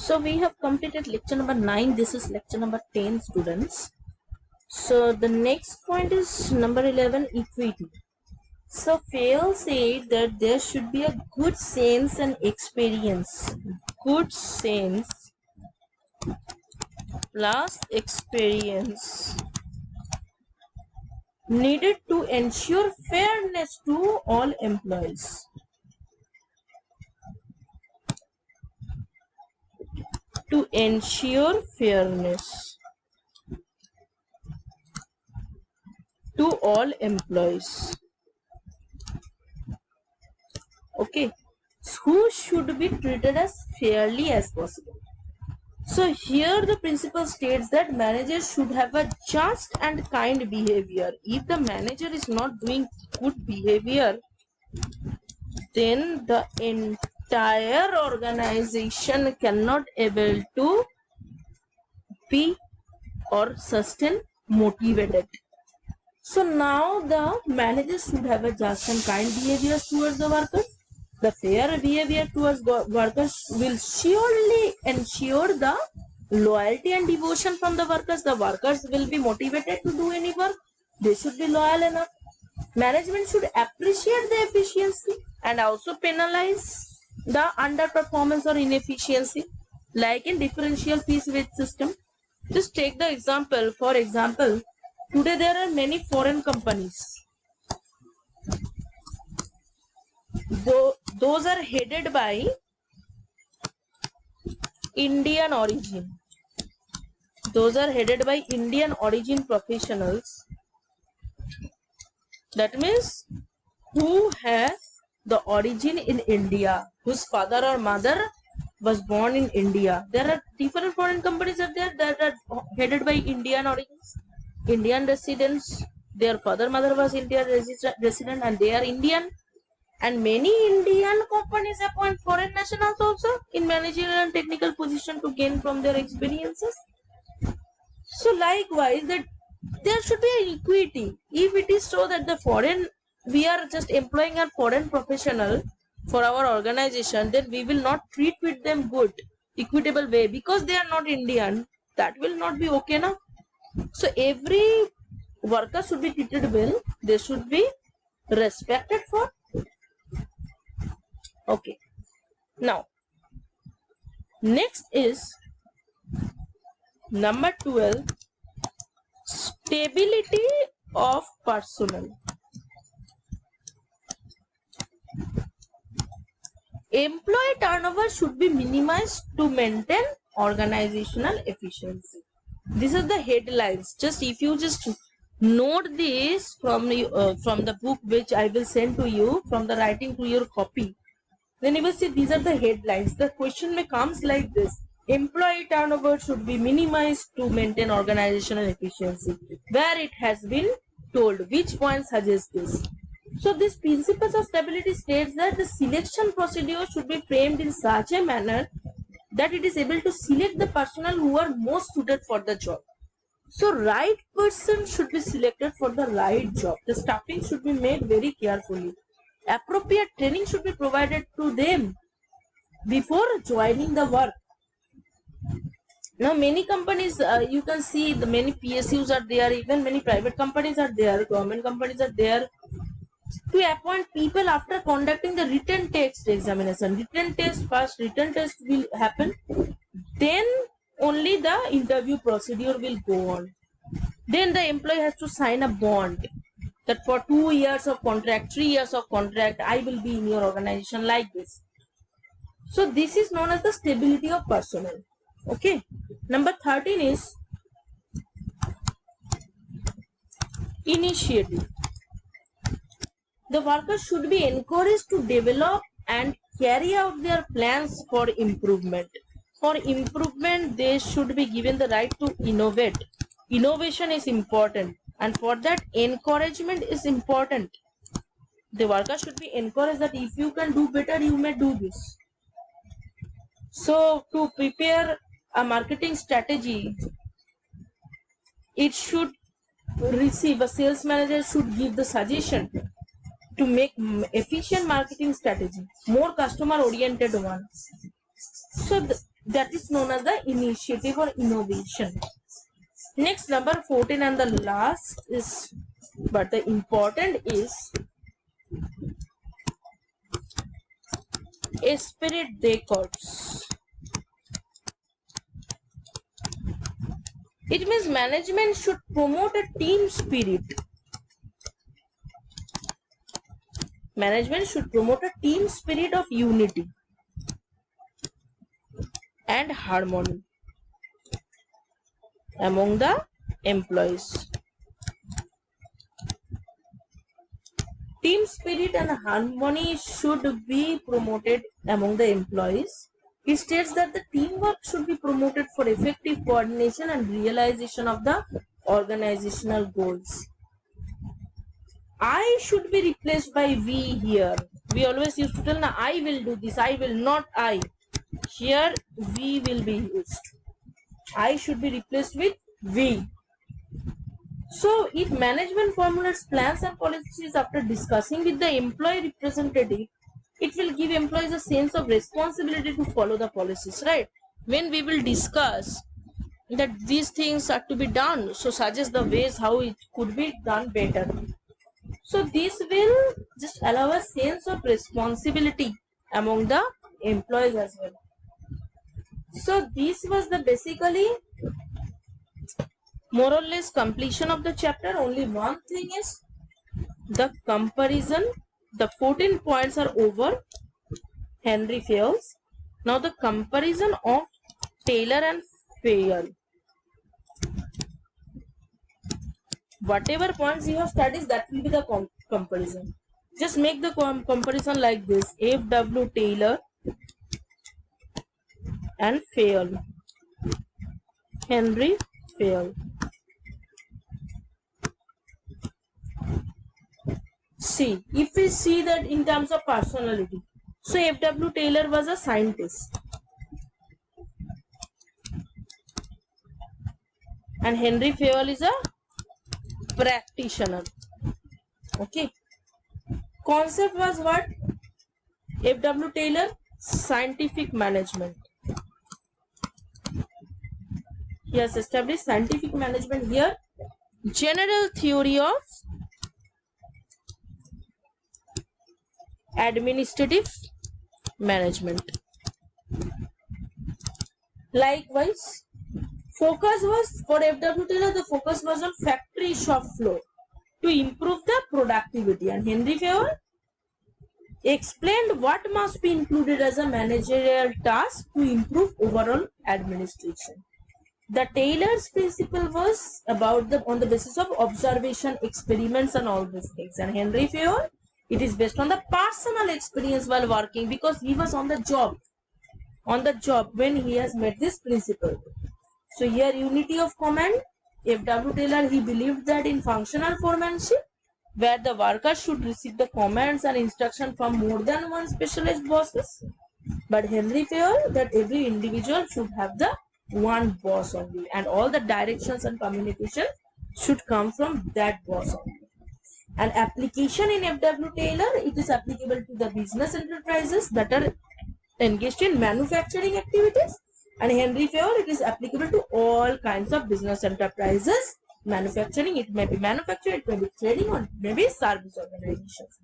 So we have completed lecture number 9. This is lecture number 10, students. So the next point is number 11, equity. So Fayol said that there should be a good sense and experience. Good sense plus experience needed to ensure fairness to all employees. To ensure fairness to all employees. Okay, who should be treated as fairly as possible. So here the principle states that managers should have a just and kind behavior. If the manager is not doing good behavior, then the entire organization cannot able to be or sustain motivated. So now the managers should have a just and kind behavior towards the workers. The fair behavior towards workers will surely ensure the loyalty and devotion from the workers. The workers will be motivated to do any work. They should be loyal enough. Management should appreciate the efficiency and also penalize the underperformance or inefficiency, like in differential fees wage system. Just take the example. For example, today there are many foreign companies. Those are headed by Indian origin. Those are headed by Indian origin professionals. That means who has the origin in India, whose father or mother was born in India. There are different foreign companies are there that are headed by Indian origins, Indian residents. Their father mother was Indian resident and they are Indian. And many Indian companies appoint foreign nationals also in managerial and technical position to gain from their experiences. So likewise, that there should be an equity. If it is so that the foreign, we are just employing a foreign professional for our organization, then we will not treat with them good, equitable way because they are not Indian. That will not be okay now. So every worker should be treated well. They should be respected for. Okay. Now, next is number 12, stability of personnel. Employee turnover should be minimized to maintain organizational efficiency. These are the headlines. Just if you just note this from the book which I will send to you, from the writing to your copy, then you will see these are the headlines. The question may comes like this: employee turnover should be minimized to maintain organizational efficiency. Where it has been told, which point suggests this? So this principles of stability states that the selection procedure should be framed in such a manner that it is able to select the personnel who are most suited for the job. So right person should be selected for the right job. The staffing should be made very carefully. Appropriate training should be provided to them before joining the work. Now many companies, you can see the many PSUs are there, even many private companies are there, government companies are there, to appoint people after conducting the written test examination. Written test first, written test will happen, then only the interview procedure will go on. Then the employee has to sign a bond that for 2 years of contract, 3 years of contract, I will be in your organization, like this. So this is known as the stability of personnel. Okay. Number 13 is initiative. The workers should be encouraged to develop and carry out their plans for improvement. For improvement, they should be given the right to innovate. Innovation is important, and for that, encouragement is important. The worker should be encouraged that if you can do better, you may do this. So to prepare a marketing strategy, it should receive, a sales manager should give the suggestion to make efficient marketing strategy, more customer oriented one. So That is known as the initiative or innovation. Next, number 14 and the last is, but the important is esprit de corps. It means management should promote a team spirit. Management should promote a team spirit of unity and harmony among the employees. Team spirit and harmony should be promoted among the employees. He states that the teamwork should be promoted for effective coordination and realization of the organizational goals. I should be replaced by we here. We always used to tell, na, I will do this, I will, not I. Here we will be used. I should be replaced with we. So if management formulates plans and policies after discussing with the employee representative, it will give employees a sense of responsibility to follow the policies, right? When we will discuss that these things are to be done, so suggest the ways how it could be done better. So this will just allow a sense of responsibility among the employees as well. So this was the basically more or less completion of the chapter. Only one thing is the comparison. The 14 points are over. Henry Fayol. Now the comparison of Taylor and Fayol. Whatever points you have studied, that will be the comparison. Just make the comparison like this: F.W. Taylor and Fayol. Henry Fayol. See, if we see that in terms of personality, so F.W. Taylor was a scientist and Henry Fayol is a practitioner. Okay. Concept was what? F.W. Taylor, scientific management. He has established scientific management here. General theory of administrative management. Likewise, focus was for F.W. Taylor, the focus was on factory shop floor to improve the productivity, and Henry Fayol explained what must be included as a managerial task to improve overall administration. The Taylor's principle was about on the basis of observation, experiments and all these things, and Henry Fayol, it is based on the personal experience while working, because he was on the job when he has made this principle. So here unity of command. F.W. Taylor, he believed that in functional foremanship, where the workers should receive the commands and instruction from more than one specialized bosses, but Henry Fayol, that every individual should have the one boss only, and all the directions and communication should come from that boss only. An application in F.W. Taylor, it is applicable to the business enterprises that are engaged in manufacturing activities, and Henry Fayol, it is applicable to all kinds of business enterprises. Manufacturing, it may be manufacturing, it may be trading, or it may be service organizations.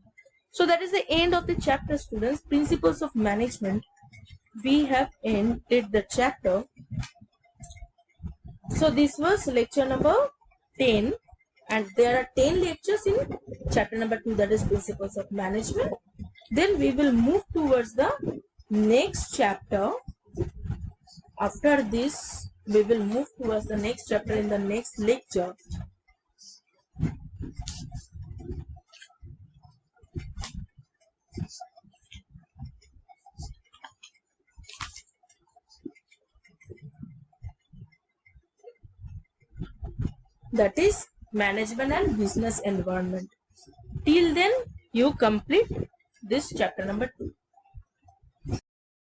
So that is the end of the chapter, students. Principles of management. We have ended the chapter. So this was lecture number 10, and there are 10 lectures in chapter number 2, that is principles of management. Then we will move towards the next chapter. After this, we will move towards the next chapter in the next lecture. That is management and business environment. Till then, you complete this chapter number 2.